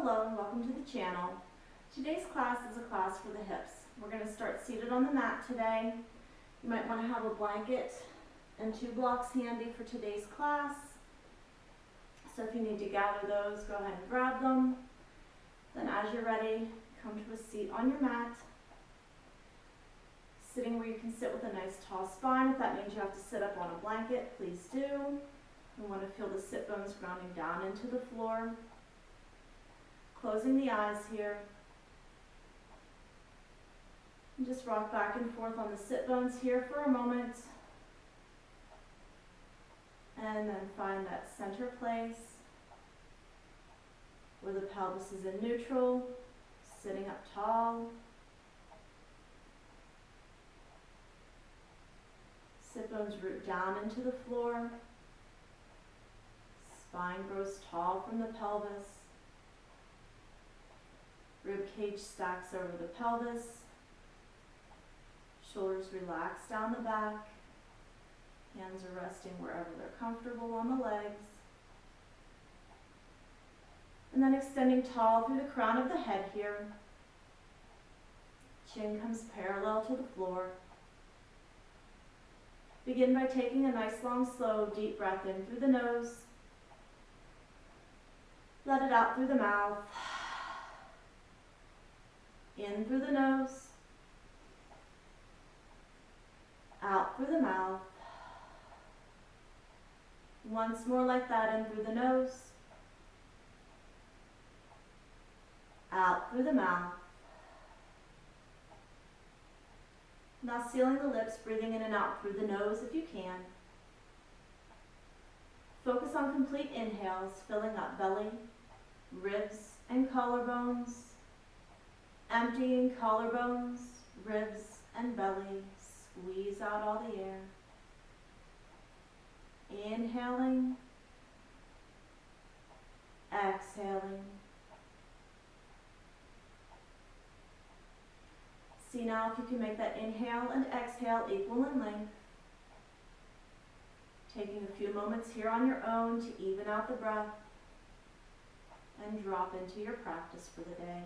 Hello and welcome to the channel. Today's class is a class for the hips. We're going to start seated on the mat today. You might want to have a blanket and 2 blocks handy for today's class. So if you need to gather those, go ahead and grab them. Then as you're ready, come to a seat on your mat. Sitting where you can sit with a nice tall spine. If that means you have to sit up on a blanket, please do. You want to feel the sit bones grounding down into the floor. Closing the eyes here. And just rock back and forth on the sit bones here for a moment. And then find that center place where the pelvis is in neutral, sitting up tall. Sit bones root down into the floor. Spine grows tall from the pelvis. Rib cage stacks over the pelvis. Shoulders relax down the back. Hands are resting wherever they're comfortable on the legs. And then extending tall through the crown of the head here. Chin comes parallel to the floor. Begin by taking a nice long slow deep breath in through the nose. Let it out through the mouth. In through the nose. Out through the mouth. Once more like that, in through the nose. Out through the mouth. Now sealing the lips, breathing in and out through the nose if you can. Focus on complete inhales, filling up belly, ribs, and collarbones. Emptying collarbones, ribs, and belly. Squeeze out all the air. Inhaling. Exhaling. See now if you can make that inhale and exhale equal in length. Taking a few moments here on your own to even out the breath and drop into your practice for the day.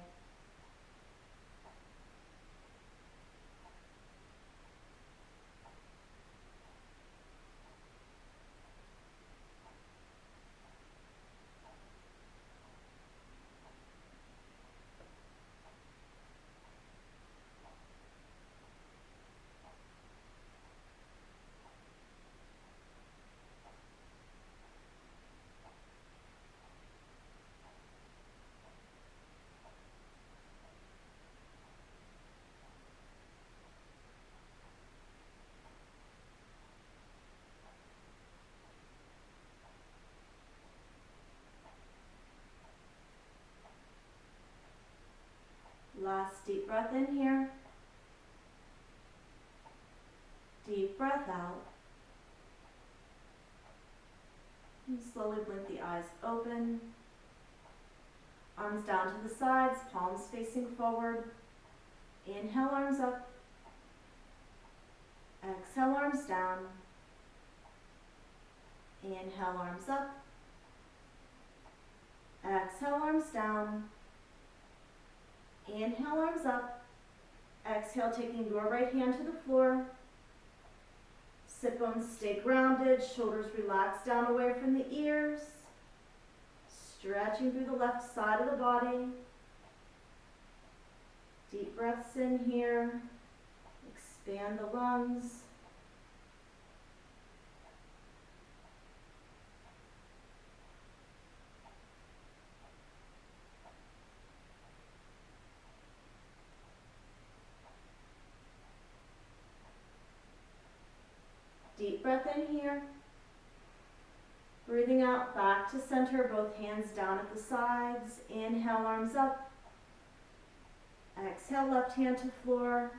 Last deep breath in here. Deep breath out. And slowly blink the eyes open. Arms down to the sides, palms facing forward. Inhale, arms up. Exhale, arms down. Inhale, arms up. Exhale, arms down. Inhale, arms up. Exhale, taking your right hand to the floor. Sit bones stay grounded. Shoulders relax down away from the ears. Stretching through the left side of the body. Deep breaths in here. Expand the lungs. Deep breath in here. Breathing out back to center, both hands down at the sides. Inhale, arms up. Exhale, left hand to floor.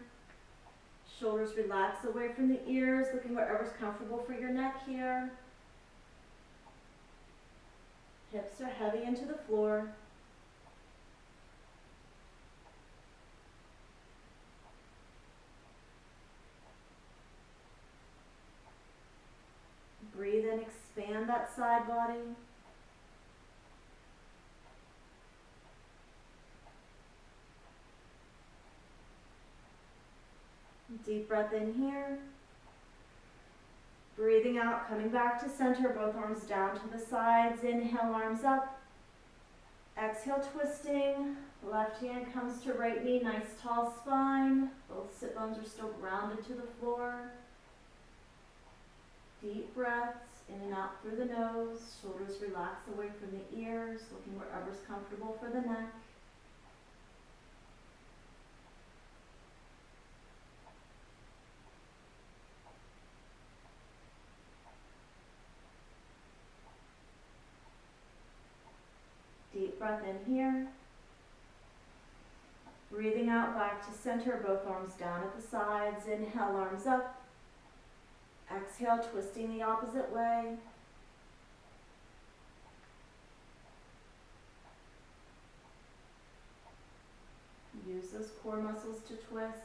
Shoulders relax away from the ears, looking wherever's comfortable for your neck here. Hips are heavy into the floor. Breathe in, expand that side body. Deep breath in here. Breathing out, coming back to center, both arms down to the sides. Inhale, arms up. Exhale, twisting. Left hand comes to right knee, nice tall spine. Both sit bones are still grounded to the floor. Deep breaths in and out through the nose. Shoulders relax away from the ears, looking wherever's comfortable for the neck. Deep breath in here. Breathing out back to center, both arms down at the sides. Inhale, arms up. Exhale, twisting the opposite way. Use those core muscles to twist.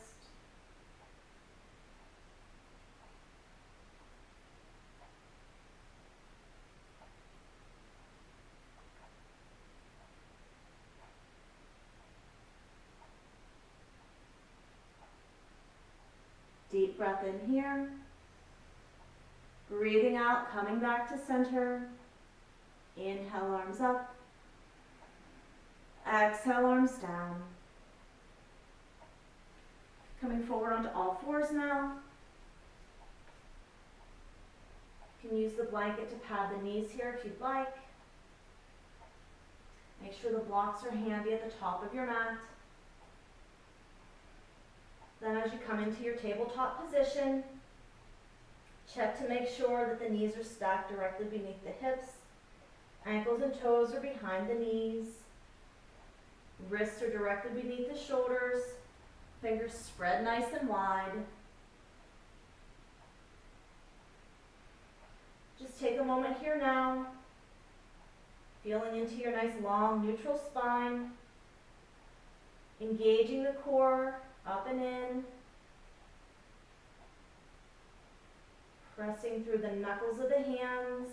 Deep breath in here. Breathing out, coming back to center. Inhale, arms up. Exhale, arms down. Coming forward onto all fours now. You can use the blanket to pad the knees here if you'd like. Make sure the blocks are handy at the top of your mat. Then as you come into your tabletop position, check to make sure that the knees are stacked directly beneath the hips. Ankles and toes are behind the knees. Wrists are directly beneath the shoulders. Fingers spread nice and wide. Just take a moment here now, feeling into your nice long neutral spine, engaging the core up and in, pressing through the knuckles of the hands,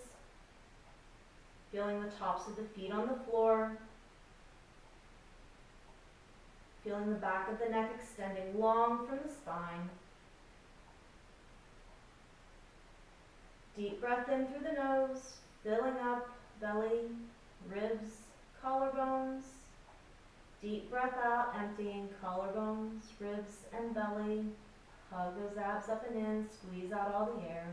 feeling the tops of the feet on the floor, feeling the back of the neck extending long from the spine. Deep breath in through the nose, filling up belly, ribs, collarbones. Deep breath out, emptying collarbones, ribs, and belly. Hug those abs up and in, squeeze out all the air.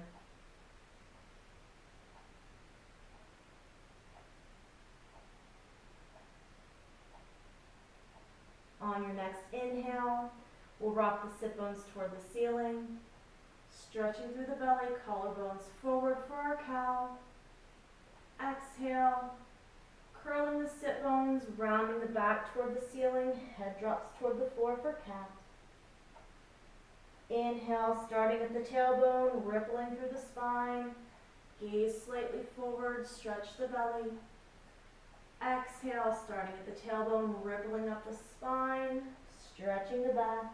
On your next inhale, we'll rock the sit bones toward the ceiling. Stretching through the belly, collarbones forward for our cow. Exhale, curling the sit bones, rounding the back toward the ceiling, head drops toward the floor for cat. Inhale, starting at the tailbone, rippling through the spine. Gaze slightly forward, stretch the belly. Exhale, starting at the tailbone, rippling up the spine, stretching the back.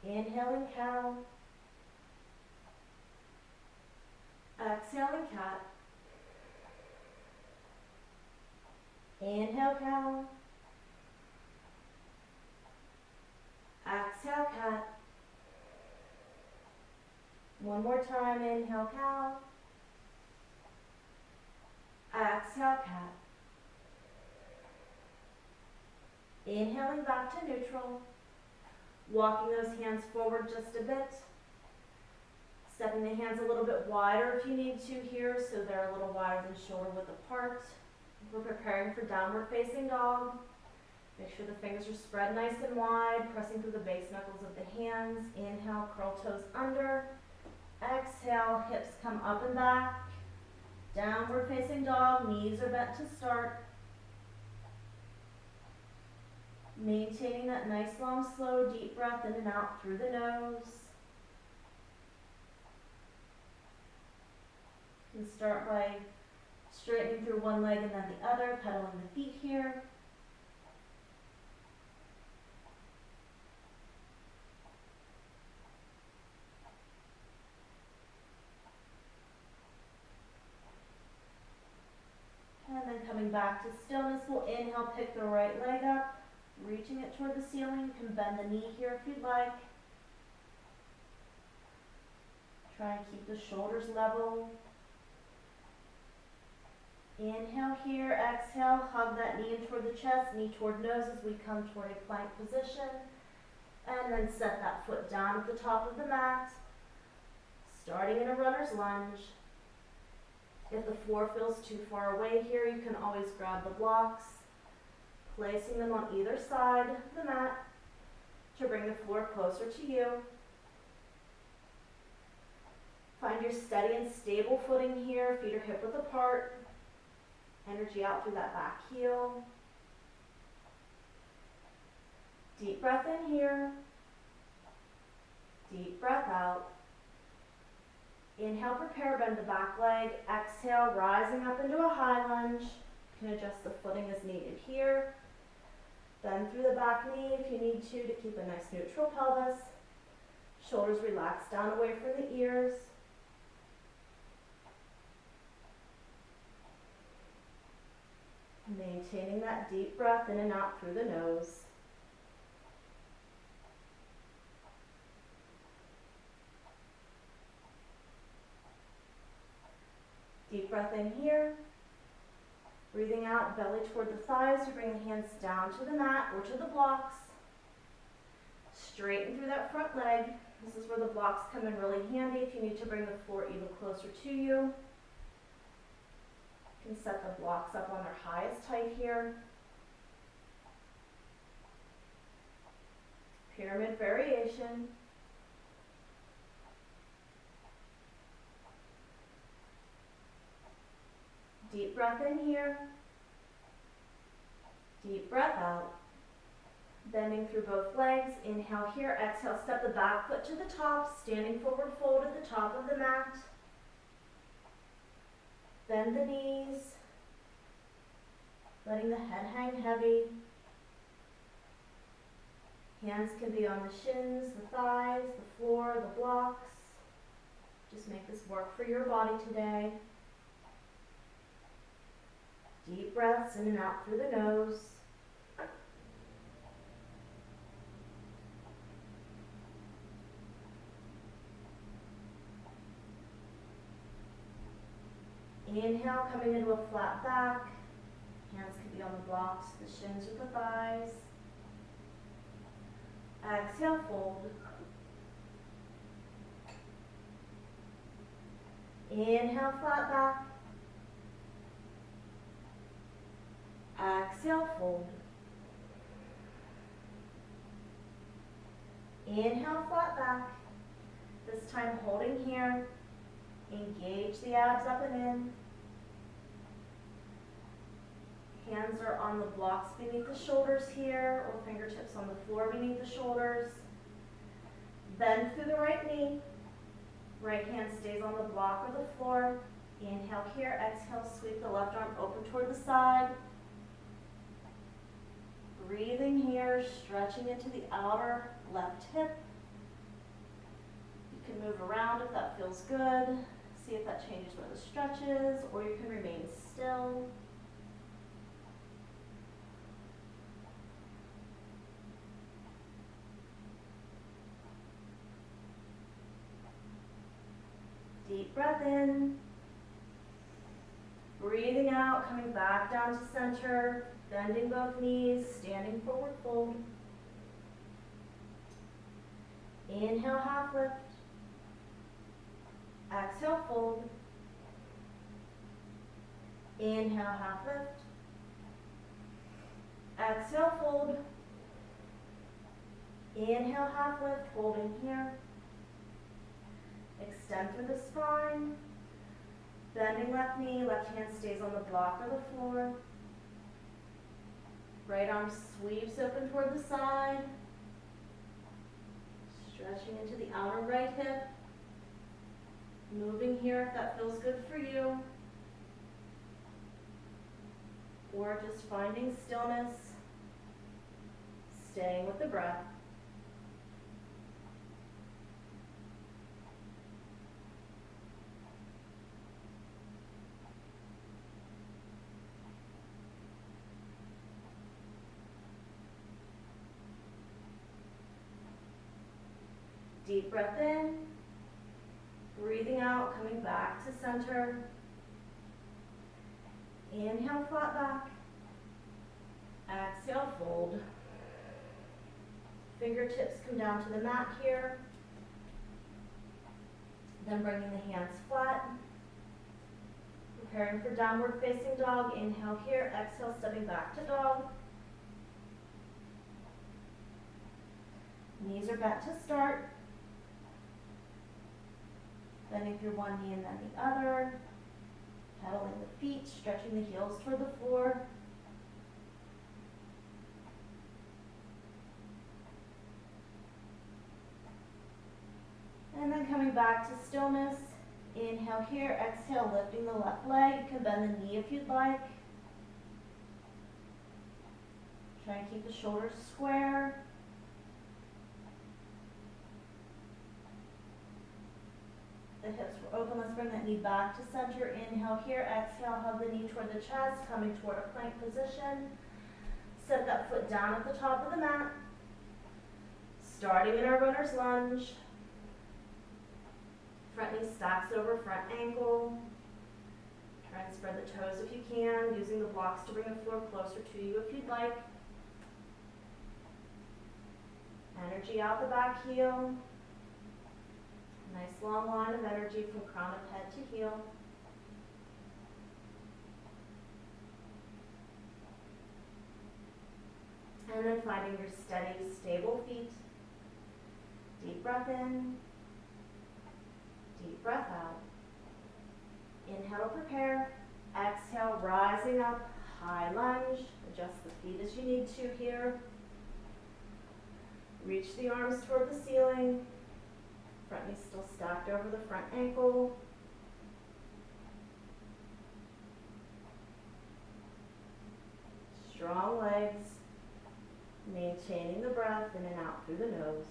Inhaling cow. Exhaling cat. Inhale cow. Exhale cat. One more time, inhale cow. Exhale cat. Inhaling back to neutral. Walking those hands forward just a bit. Stepping the hands a little bit wider if you need to here, so they're a little wider than shoulder width apart. We're preparing for downward facing dog. Make sure the fingers are spread nice and wide, pressing through the base knuckles of the hands. Inhale, curl toes under. Exhale, hips come up and back. Downward facing dog, knees are bent to start. Maintaining that nice, long, slow, deep breath in and out through the nose. You can start by straightening through one leg and then the other, pedaling the feet here. And then coming back to stillness, we'll inhale, pick the right leg up. Reaching it toward the ceiling. You can bend the knee here if you'd like. Try and keep the shoulders level. Inhale here, exhale, hug that knee in toward the chest, knee toward nose as we come toward a plank position. And then set that foot down at the top of the mat, starting in a runner's lunge. If the floor feels too far away here, you can always grab the blocks, placing them on either side of the mat to bring the floor closer to you. Find your steady and stable footing here, feet are hip width apart. Energy out through that back heel. Deep breath in here. Deep breath out. Inhale, prepare, bend the back leg. Exhale, rising up into a high lunge. You can adjust the footing as needed here. Bend through the back knee if you need to keep a nice neutral pelvis. Shoulders relax down away from the ears. Maintaining that deep breath in and out through the nose. Deep breath in here. Breathing out, belly toward the thighs. You bring the hands down to the mat or to the blocks. Straighten through that front leg. This is where the blocks come in really handy if you need to bring the floor even closer to you. You can set the blocks up on their highest height here. Pyramid variation. Deep breath in here. Deep breath out. Bending through both legs. Inhale here. Exhale, step the back foot to the top. Standing forward fold at the top of the mat. Bend the knees, letting the head hang heavy. Hands can be on the shins, the thighs, the floor, the blocks. Just make this work for your body today. Deep breaths in and out through the nose. Inhale, coming into a flat back. Hands can be on the blocks, the shins or the thighs. Exhale, fold. Inhale, flat back. Exhale, fold. Inhale, flat back. This time holding here. Engage the abs up and in. Hands are on the blocks beneath the shoulders here, or fingertips on the floor beneath the shoulders. Bend through the right knee. Right hand stays on the block or the floor. Inhale here, exhale, sweep the left arm open toward the side. Breathing here, stretching into the outer left hip. You can move around if that feels good. See if that changes where the stretch is, or you can remain still. Deep breath in. Breathing out, coming back down to center, bending both knees, standing forward fold. Inhale, half lift. Exhale, fold. Inhale, half lift. Exhale, fold. Inhale, half lift, holding here. Extend through the spine. Bending left knee, left hand stays on the block or the floor. Right arm sweeps open toward the side. Stretching into the outer right hip. Moving here if that feels good for you. Or just finding stillness. Staying with the breath. Deep breath in, breathing out, coming back to center. Inhale, flat back. Exhale, fold. Fingertips come down to the mat here. Then bringing the hands flat. Preparing for downward facing dog. Inhale here, exhale, stepping back to dog. Knees are bent to start. Bending through one knee and then the other. Pedaling the feet, stretching the heels toward the floor. And then coming back to stillness. Inhale here, exhale, lifting the left leg. You can bend the knee if you'd like. Try and keep the shoulders square. The hips were open. Let's bring that knee back to center. Inhale here, exhale, hug the knee toward the chest, coming toward a plank position. Set that foot down at the top of the mat. Starting in our runner's lunge. Front knee stacks over front ankle. Try and spread the toes if you can, using the blocks to bring the floor closer to you if you'd like. Energy out the back heel. Nice long line of energy from crown of head to heel. And then finding your steady, stable feet. Deep breath in. Deep breath out. Inhale, prepare. Exhale, rising up, high lunge. Adjust the feet as you need to here. Reach the arms toward the ceiling. Front knee still stacked over the front ankle. Strong legs. Maintaining the breath in and out through the nose.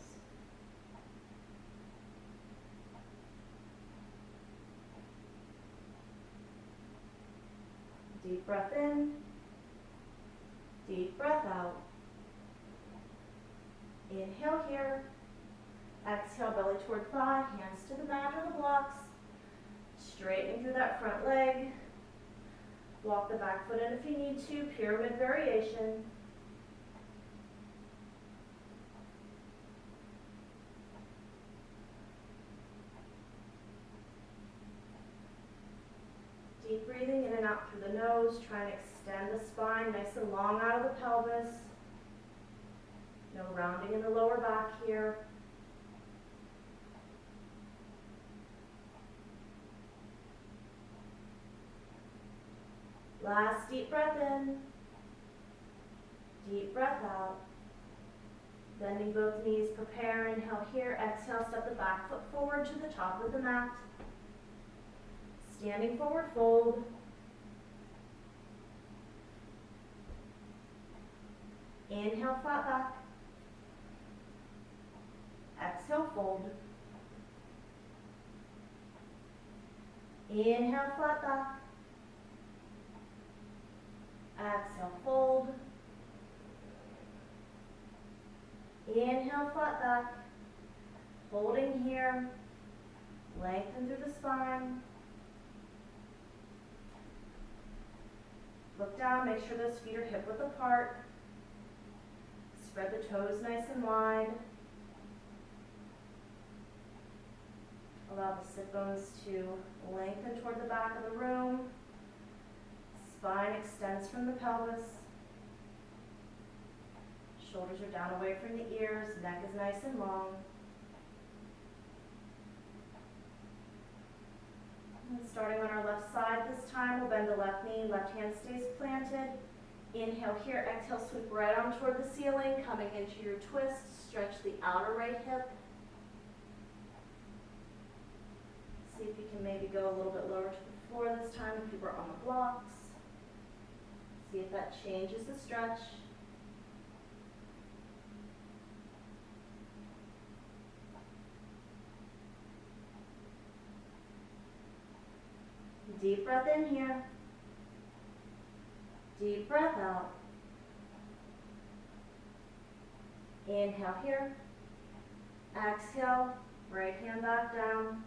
Deep breath in. Deep breath out. Inhale here. Exhale, belly toward thigh, hands to the mat or the blocks. Straightening through that front leg. Walk the back foot in if you need to, pyramid variation. Deep breathing in and out through the nose. Try and extend the spine nice and long out of the pelvis. No rounding in the lower back here. Last deep breath in. Deep breath out. Bending both knees, prepare, inhale here. Exhale, step the back foot forward to the top of the mat. Standing forward fold. Inhale, flat back. Exhale, fold. Inhale, flat back. Exhale, fold. Inhale, flat back. Holding here. Lengthen through the spine. Look down, make sure those feet are hip width apart. Spread the toes nice and wide. Allow the sit bones to lengthen toward the back of the room. Spine extends from the pelvis. Shoulders are down away from the ears. Neck is nice and long. And starting on our left side this time, we'll bend the left knee. Left hand stays planted. Inhale here. Exhale, sweep right arm toward the ceiling. Coming into your twist. Stretch the outer right hip. See if you can maybe go a little bit lower to the floor this time if you were on the blocks. See if that changes the stretch. Deep breath in here. Deep breath out. Inhale here. Exhale. Right hand back down.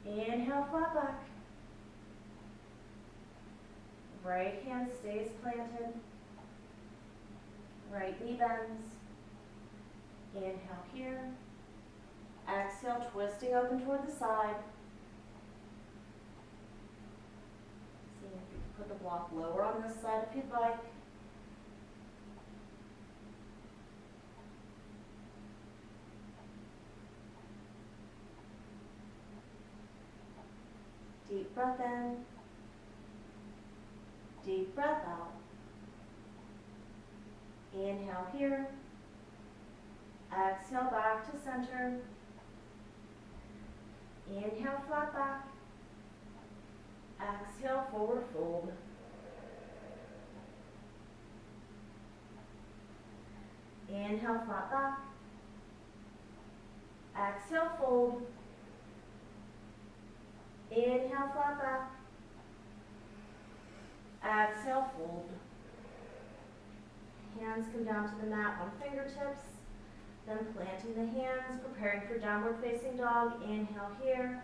Inhale, flat back. Right hand stays planted. Right knee bends. Inhale here. Exhale, twisting open toward the side. See if you can put the block lower on this side if you'd like. Deep breath in. Deep breath out. Inhale here. Exhale back to center. Inhale, flat back. Exhale, forward fold. Inhale, flat back. Exhale, fold. Inhale, flat back. Exhale, fold. Hands come down to the mat on fingertips. Then planting the hands, preparing for downward facing dog. Inhale here.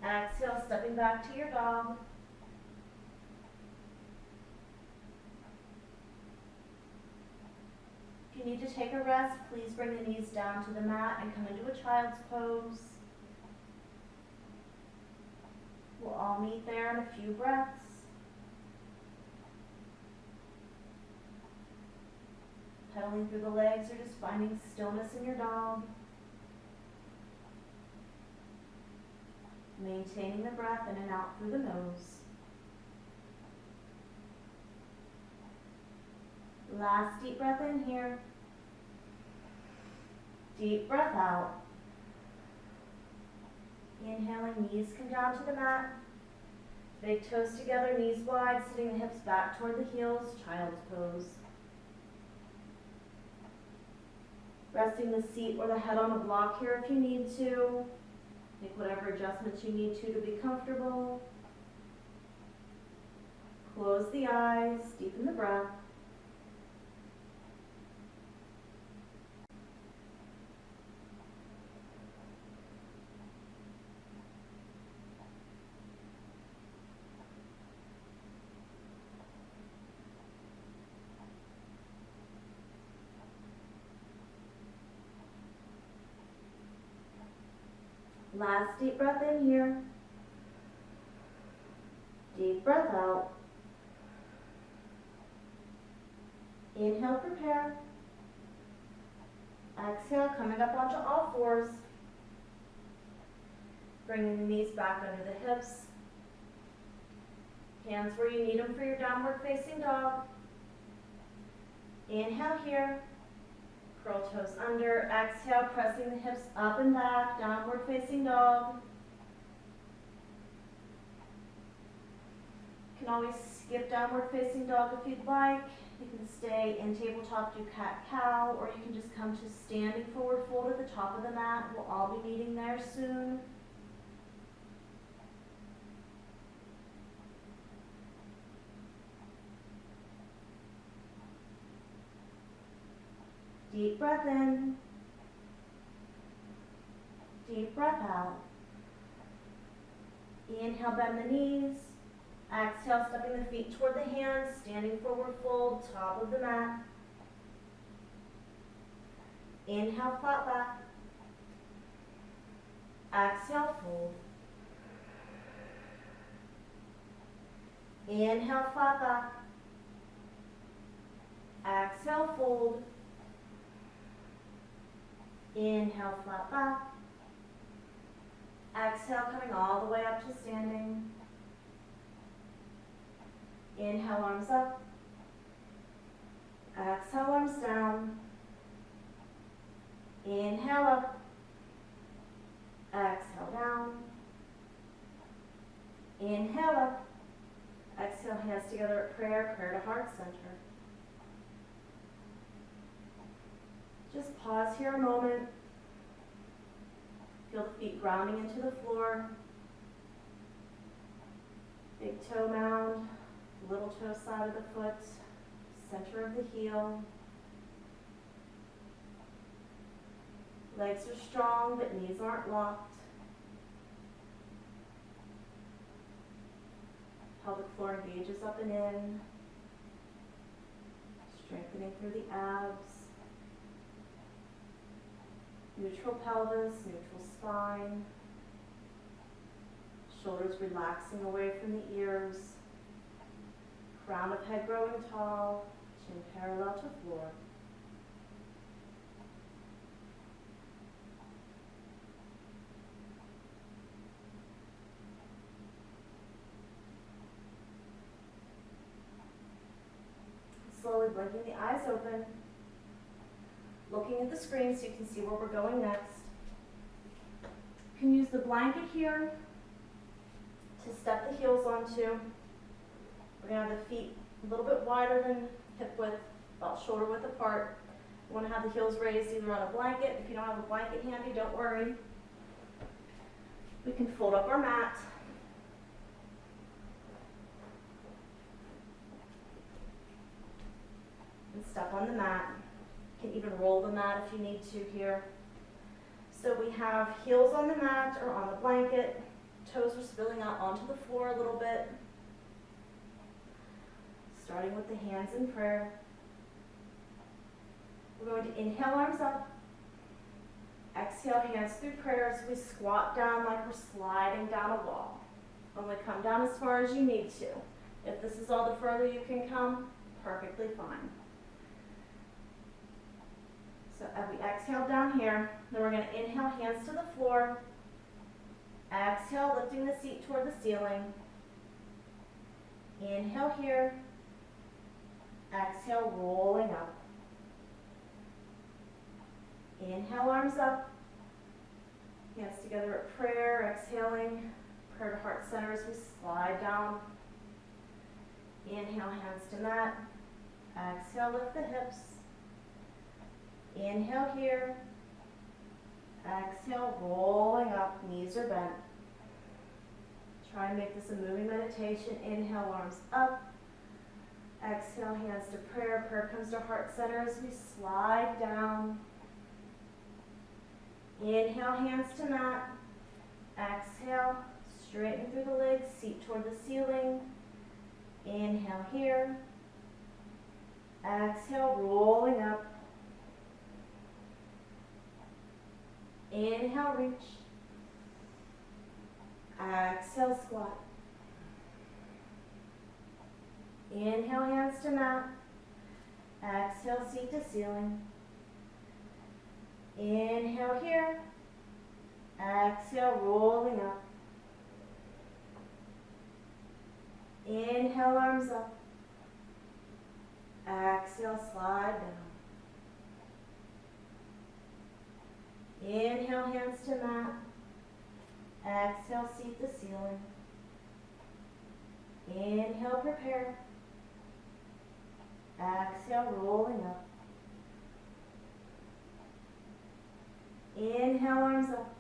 Exhale, stepping back to your dog. If you need to take a rest, please bring the knees down to the mat and come into a child's pose. We'll all meet there in a few breaths. Pedaling through the legs or just finding stillness in your dog. Maintaining the breath in and out through the nose. Last deep breath in here. Deep breath out. Inhaling, knees come down to the mat. Big toes together, knees wide, sitting the hips back toward the heels, child's pose. Resting the seat or the head on a block here if you need to. Make whatever adjustments you need to be comfortable. Close the eyes, deepen the breath. Last deep breath in here. Deep breath out. Inhale, prepare. Exhale, coming up onto all fours. Bringing the knees back under the hips. Hands where you need them for your downward facing dog. Inhale here. Curl toes under. Exhale, pressing the hips up and back, downward facing dog. You can always skip downward facing dog if you'd like. You can stay in tabletop, do cat-cow, or you can just come to standing forward fold at the top of the mat. We'll all be meeting there soon. Deep breath in. Deep breath out. Inhale, bend the knees. Exhale, stepping the feet toward the hands, standing forward fold, top of the mat. Inhale, flat back. Exhale, fold. Inhale, flat back. Exhale, fold. Inhale, flat back. Exhale, coming all the way up to standing. Inhale, arms up. Exhale, arms down. Inhale up. Exhale down. Inhale up. Exhale, hands together at prayer, prayer to heart center. Just pause here a moment. Feel the feet grounding into the floor. Big toe mound, little toe side of the foot, center of the heel. Legs are strong, but knees aren't locked. Pelvic floor engages up and in, strengthening through the abs. Neutral pelvis, neutral spine. Shoulders relaxing away from the ears. Crown of head growing tall, chin parallel to floor. Slowly blinking the eyes open, looking at the screen so you can see where we're going next. You can use the blanket here to step the heels onto. We're going to have the feet a little bit wider than hip width, about shoulder width apart. You want to have the heels raised either on a blanket. If you don't have a blanket handy, don't worry. We can fold up our mat. And step on the mat. You can even roll the mat if you need to here. So we have heels on the mat or on the blanket. Toes are spilling out onto the floor a little bit. Starting with the hands in prayer. We're going to inhale, arms up. Exhale, hands through prayer as we squat down like we're sliding down a wall. Only come down as far as you need to. If this is all the further you can come, perfectly fine. So as we exhale down here, then we're going to inhale, hands to the floor. Exhale, lifting the seat toward the ceiling. Inhale here. Exhale, rolling up. Inhale, arms up. Hands together at prayer, exhaling. Prayer to heart center as we slide down. Inhale, hands to mat. Exhale, lift the hips. Inhale here. Exhale, rolling up, knees are bent. Try and make this a moving meditation. Inhale, arms up. Exhale, hands to prayer. Prayer comes to heart center as we slide down. Inhale, hands to mat. Exhale, straighten through the legs, seat toward the ceiling. Inhale here. Exhale, rolling up. Inhale, reach. Exhale, squat. Inhale, hands to mat. Exhale, seat to ceiling. Inhale here. Exhale, rolling up. Inhale, arms up. Exhale, slide down. Inhale, hands to mat. Exhale, seat to ceiling. Inhale, prepare. Exhale, rolling up. Inhale, arms up.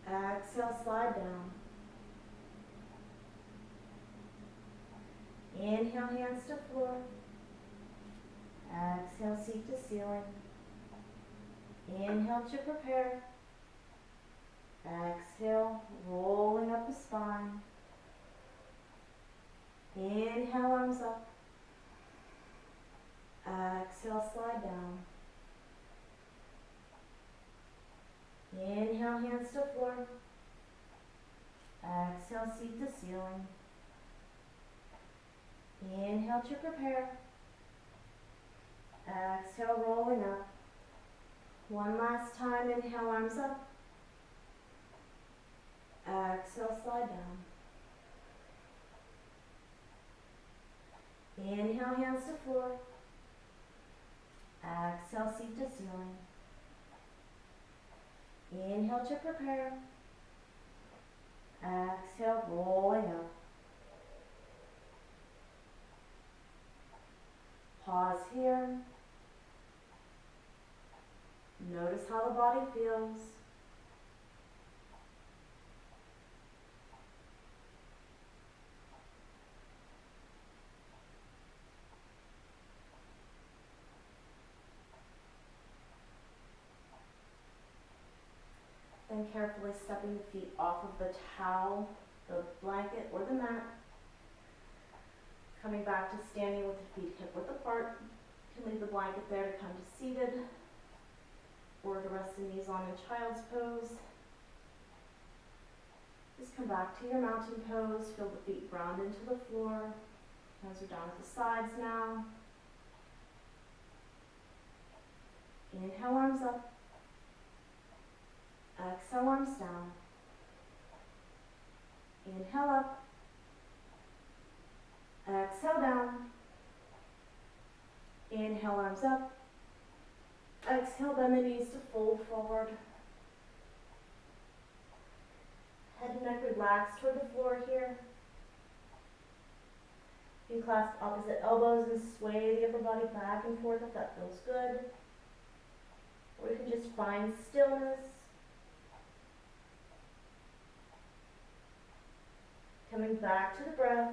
Exhale, slide down. Inhale, hands to floor. Exhale, seat to ceiling. Inhale to prepare. Exhale, rolling up the spine. Inhale, arms up. Exhale, slide down. Inhale, hands to floor. Exhale, seat to ceiling. Inhale to prepare. Exhale, rolling up. One last time, inhale, arms up. Exhale, slide down. Inhale, hands to floor. Exhale, seat to ceiling. Inhale to prepare. Exhale, rolling up. Pause here. Notice how the body feels. carefully stepping the feet off of the towel, the blanket, or the mat. Coming back to standing with the feet hip width apart. You can leave the blanket there to come to seated, or to rest the knees on in child's pose. Just come back to your mountain pose. Feel the feet ground into the floor. Hands are down at the sides now. Inhale, arms up. Exhale, arms down. Inhale up. Exhale down. Inhale, arms up. Exhale, bend the knees to fold forward. Head and neck relaxed toward the floor here. You can clasp opposite elbows and sway the upper body back and forth if that feels good. Or you can just find stillness. Coming back to the breath.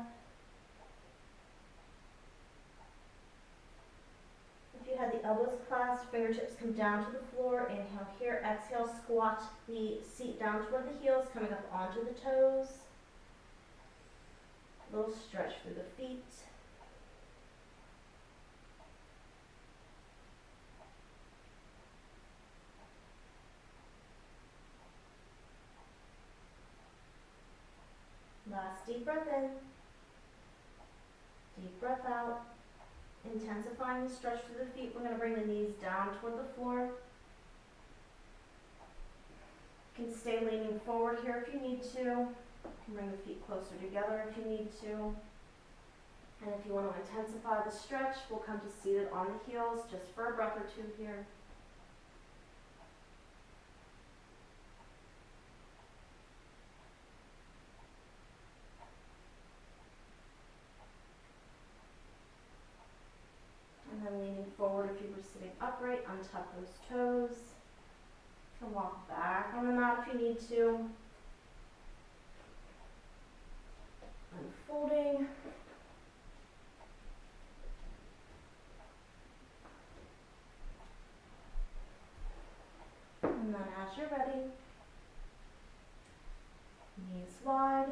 If you had the elbows clasped, fingertips come down to the floor. Inhale here, exhale, squat the seat down toward the heels, coming up onto the toes. A little stretch through the feet. Last deep breath in. Deep breath out. Intensifying the stretch through the feet. We're going to bring the knees down toward the floor. You can stay leaning forward here if you need to. You can bring the feet closer together if you need to. And if you want to intensify the stretch, we'll come to seated on the heels just for a breath or two here. And then leaning forward, if you were sitting upright, untuck those toes. You can walk back on the mat if you need to. Unfolding. And then as you're ready, knees wide,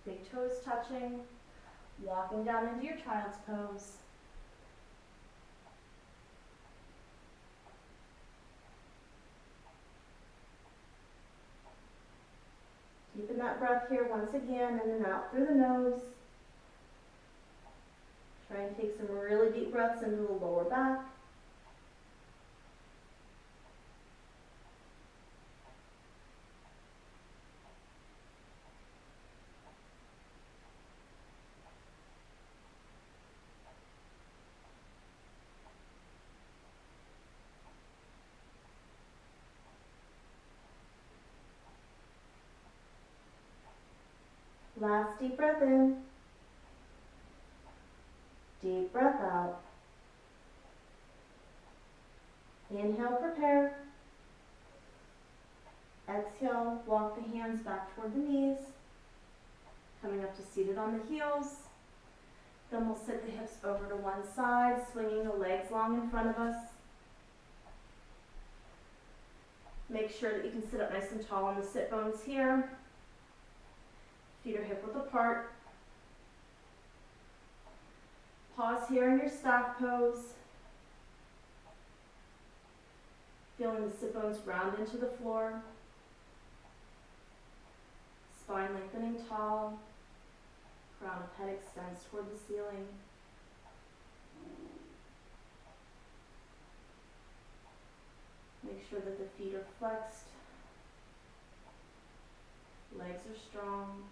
big toes touching, walking down into your child's pose. Deepen that breath here once again, in and out through the nose. Try and take some really deep breaths into the lower back. Last deep breath in. Deep breath out. Inhale, prepare. Exhale, walk the hands back toward the knees. Coming up to seated on the heels. Then we'll sit the hips over to one side, swinging the legs long in front of us. Make sure that you can sit up nice and tall on the sit bones here. Feet are hip width apart. Pause here in your staff pose. Feeling the sit bones round into the floor. Spine lengthening tall. Crown of head extends toward the ceiling. Make sure that the feet are flexed. Legs are strong.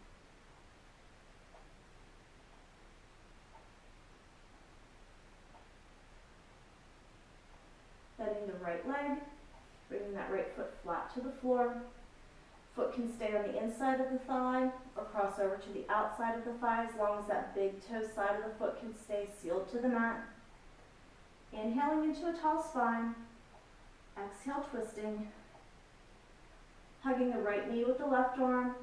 Bending the right leg, bringing that right foot flat to the floor. Foot can stay on the inside of the thigh or cross over to the outside of the thigh, as long as that big toe side of the foot can stay sealed to the mat. Inhaling into a tall spine. Exhale, twisting. Hugging the right knee with the left arm.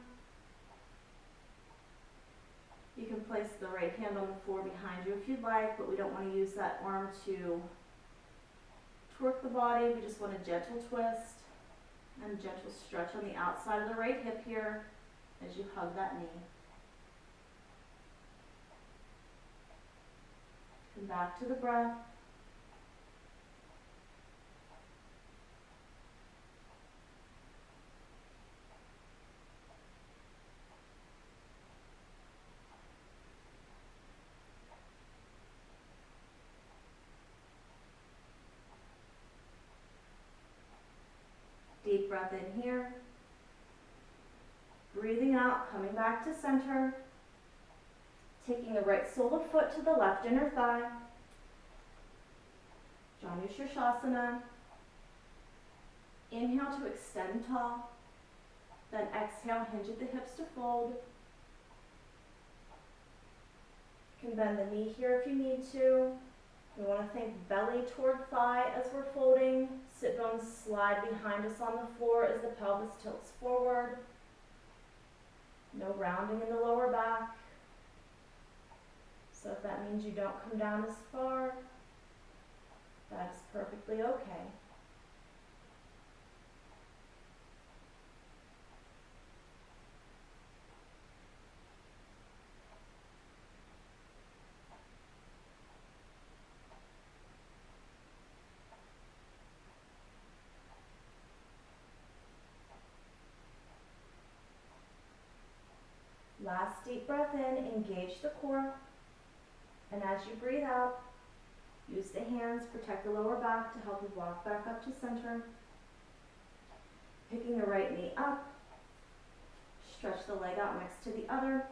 You can place the right hand on the floor behind you if you'd like, but we don't want to use that arm to work the body. We just want a gentle twist. And gentle stretch on the outside of the right hip here as you hug that knee. Come back to the breath. Deep breath in here. Breathing out, coming back to center. Taking the right sole of foot to the left inner thigh. Janu Shirshasana. Inhale to extend tall. Then exhale, hinge at the hips to fold. You can bend the knee here if you need to. We want to think belly toward thigh as we're folding. Sit bones slide behind us on the floor as the pelvis tilts forward. No rounding in the lower back. So if that means you don't come down as far, that is perfectly okay. Last deep breath in, engage the core. And as you breathe out, use the hands, protect the lower back to help you walk back up to center. Picking the right knee up, stretch the leg out next to the other.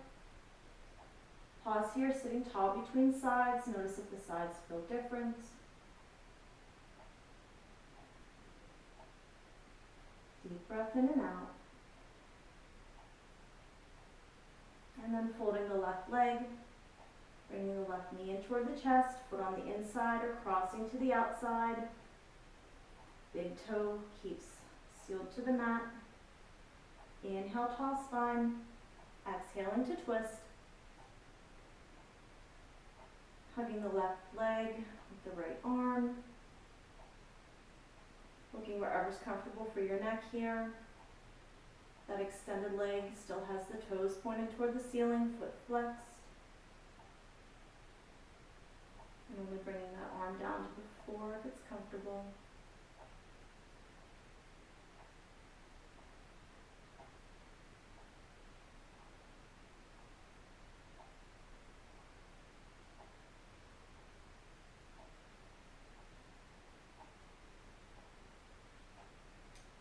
Pause here, sitting tall between sides. Notice if the sides feel different. Deep breath in and out. And then folding the left leg, bringing the left knee in toward the chest, foot on the inside or crossing to the outside. Big toe keeps sealed to the mat. Inhale, tall spine. Exhaling to twist. Hugging the left leg with the right arm. Looking wherever's comfortable for your neck here. That extended leg still has the toes pointing toward the ceiling, foot flexed. And only bringing that arm down to the floor if it's comfortable.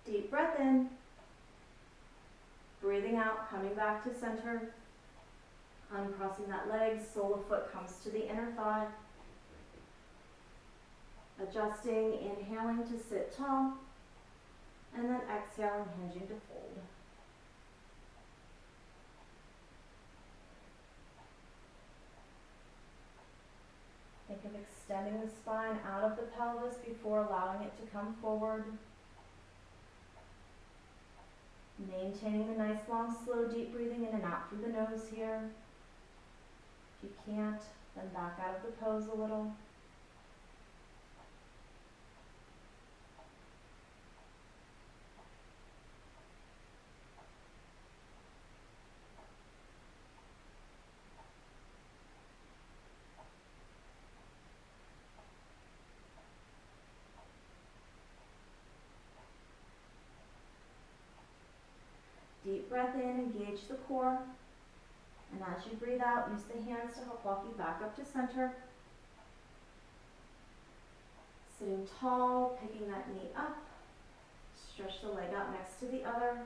Deep breath in. Breathing out, coming back to center. Uncrossing that leg, sole of foot comes to the inner thigh. Adjusting, inhaling to sit tall. And then exhaling, hinging to fold. Think of extending the spine out of the pelvis before allowing it to come forward. Maintaining the nice, long, slow, deep breathing in and out through the nose here. If you can't, then back out of the pose a little. Deep breath in, engage the core. And as you breathe out, use the hands to help walk you back up to center. Sitting tall, picking that knee up. Stretch the leg out next to the other.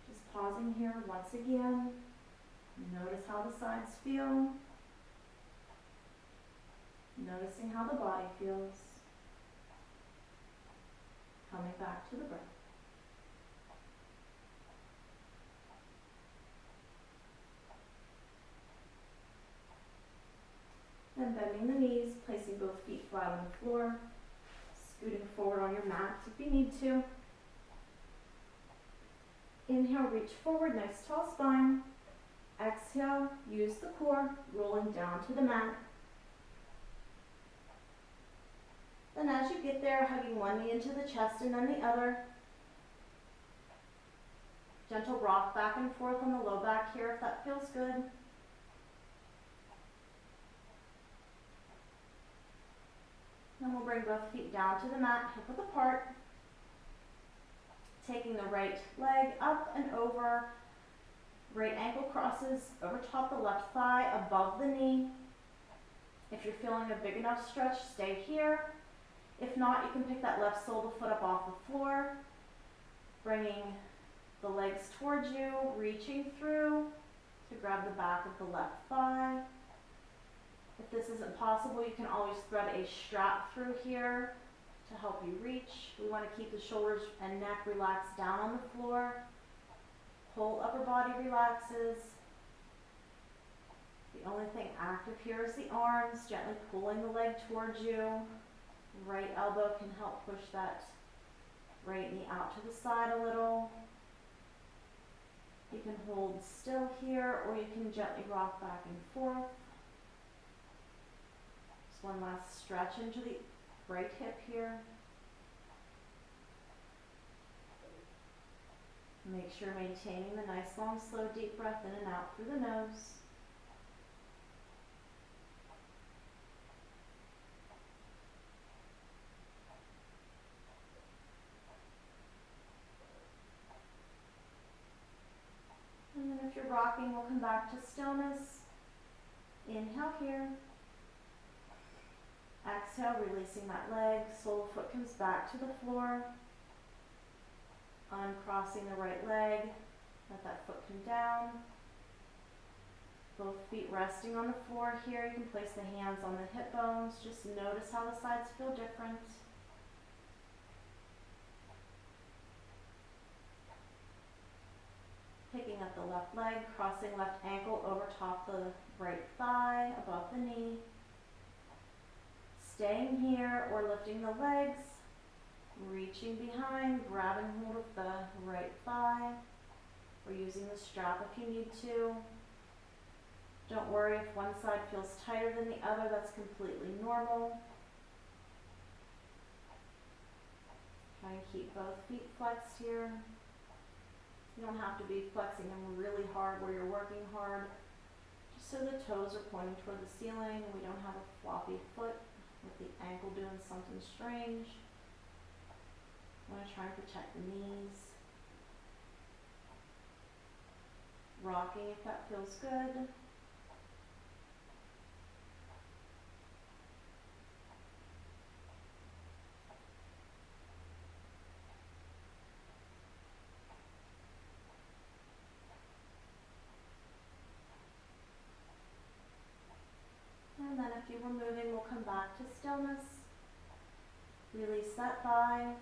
Just pausing here once again. Notice how the sides feel. Noticing how the body feels. Coming back to the breath. Then bending the knees, placing both feet flat on the floor, scooting forward on your mat if you need to. Inhale, reach forward, nice tall spine. Exhale, use the core, rolling down to the mat. Then as you get there, hugging one knee into the chest and then the other. Gentle rock back and forth on the low back here if that feels good. Then we'll bring both feet down to the mat, hip width apart. Taking the right leg up and over. Right ankle crosses over top the left thigh, above the knee. If you're feeling a big enough stretch, stay here. If not, you can pick that left sole of the foot up off the floor. Bringing the legs towards you, reaching through to grab the back of the left thigh. If this isn't possible, you can always thread a strap through here to help you reach. We want to keep the shoulders and neck relaxed down on the floor. Whole upper body relaxes. The only thing active here is the arms, gently pulling the leg towards you. Right elbow can help push that right knee out to the side a little. You can hold still here, or you can gently rock back and forth. Just one last stretch into the right hip here. Make sure maintaining the nice long slow deep breath in and out through the nose. And then if you're rocking, we'll come back to stillness. Inhale here. Exhale, releasing that leg. Sole of foot comes back to the floor. Uncrossing the right leg. Let that foot come down. Both feet resting on the floor here. You can place the hands on the hip bones. Just notice how the sides feel different. Picking up the left leg, crossing left ankle over top the right thigh, above the knee. Staying here or lifting the legs, reaching behind, grabbing hold of the right thigh, or using the strap if you need to. Don't worry if one side feels tighter than the other, that's completely normal. Try and keep both feet flexed here. You don't have to be flexing them really hard where you're working hard, just so the toes are pointing toward the ceiling and we don't have a floppy foot with the ankle doing something strange. I want to try and protect the knees. Rocking if that feels good. And then if you were moving, we'll come back to stillness. Release that thigh.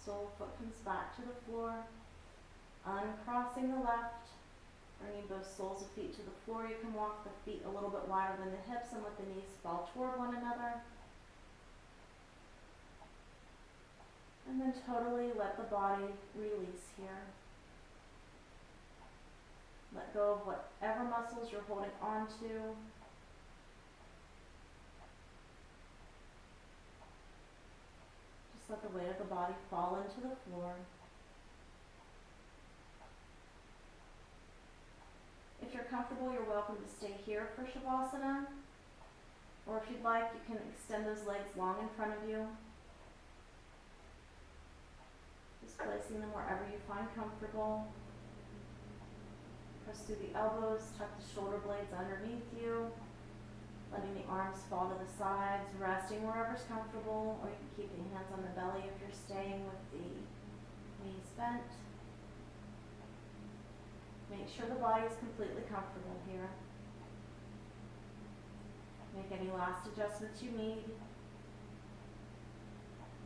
Sole foot comes back to the floor. Uncrossing the left. Bringing both soles of feet to the floor. You can walk the feet a little bit wider than the hips and let the knees fall toward one another. And then totally let the body release here. Let go of whatever muscles you're holding on to. Just let the weight of the body fall into the floor. If you're comfortable, you're welcome to stay here for Shavasana. Or if you'd like, you can extend those legs long in front of you. Just placing them wherever you find comfortable. Press through the elbows, tuck the shoulder blades underneath you. Letting the arms fall to the sides, resting wherever's comfortable, or you can keep the hands on the belly if you're staying with the knees bent. Make sure the body is completely comfortable here. Make any last adjustments you need.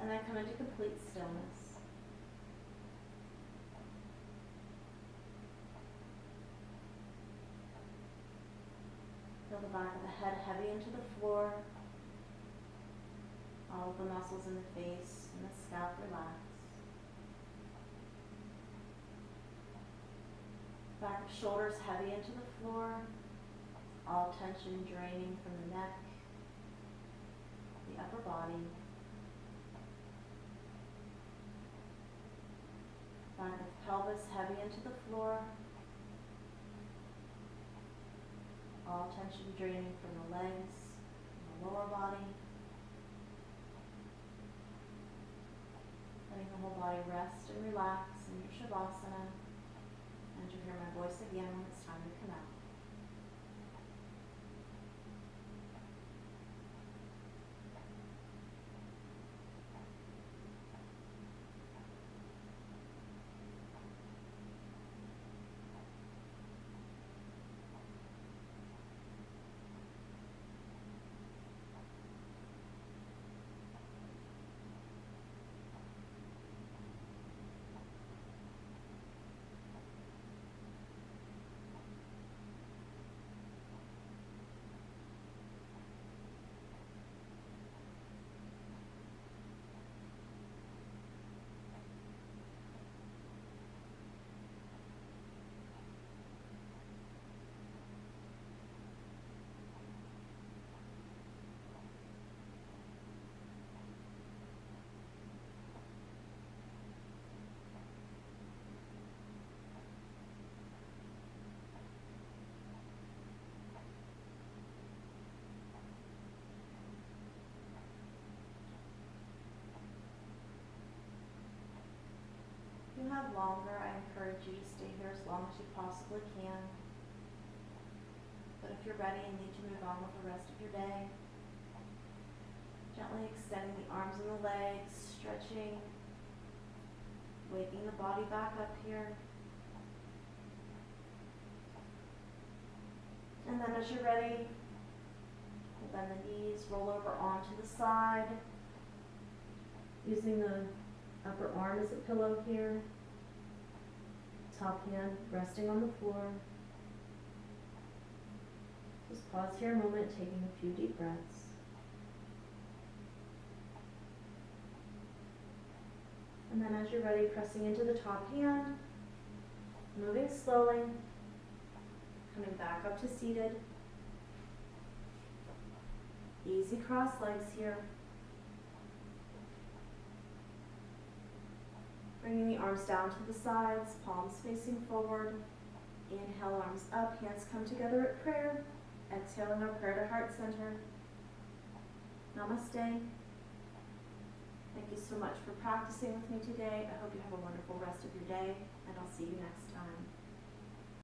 And then come into complete stillness. Feel the back of the head heavy into the floor. All of the muscles in the face and the scalp relax. Back of shoulders heavy into the floor. All tension draining from the neck, the upper body. Back of the pelvis heavy into the floor. All tension draining from the legs, from the lower body. Letting the whole body rest and relax in your Shavasana. And you'll hear my voice again when it's time to come out. If you have longer, I encourage you to stay here as long as you possibly can. But if you're ready and need to move on with the rest of your day, gently extending the arms and the legs, stretching, waking the body back up here. And then as you're ready, we'll bend the knees, roll over onto the side, using the upper arm as a pillow here, top hand resting on the floor. Just pause here a moment, taking a few deep breaths. And then as you're ready, pressing into the top hand, moving slowly, coming back up to seated. Easy cross legs here. Bringing the arms down to the sides, palms facing forward. Inhale, arms up, hands come together at prayer. Exhaling our prayer to heart center. Namaste. Thank you so much for practicing with me today. I hope you have a wonderful rest of your day, and I'll see you next time.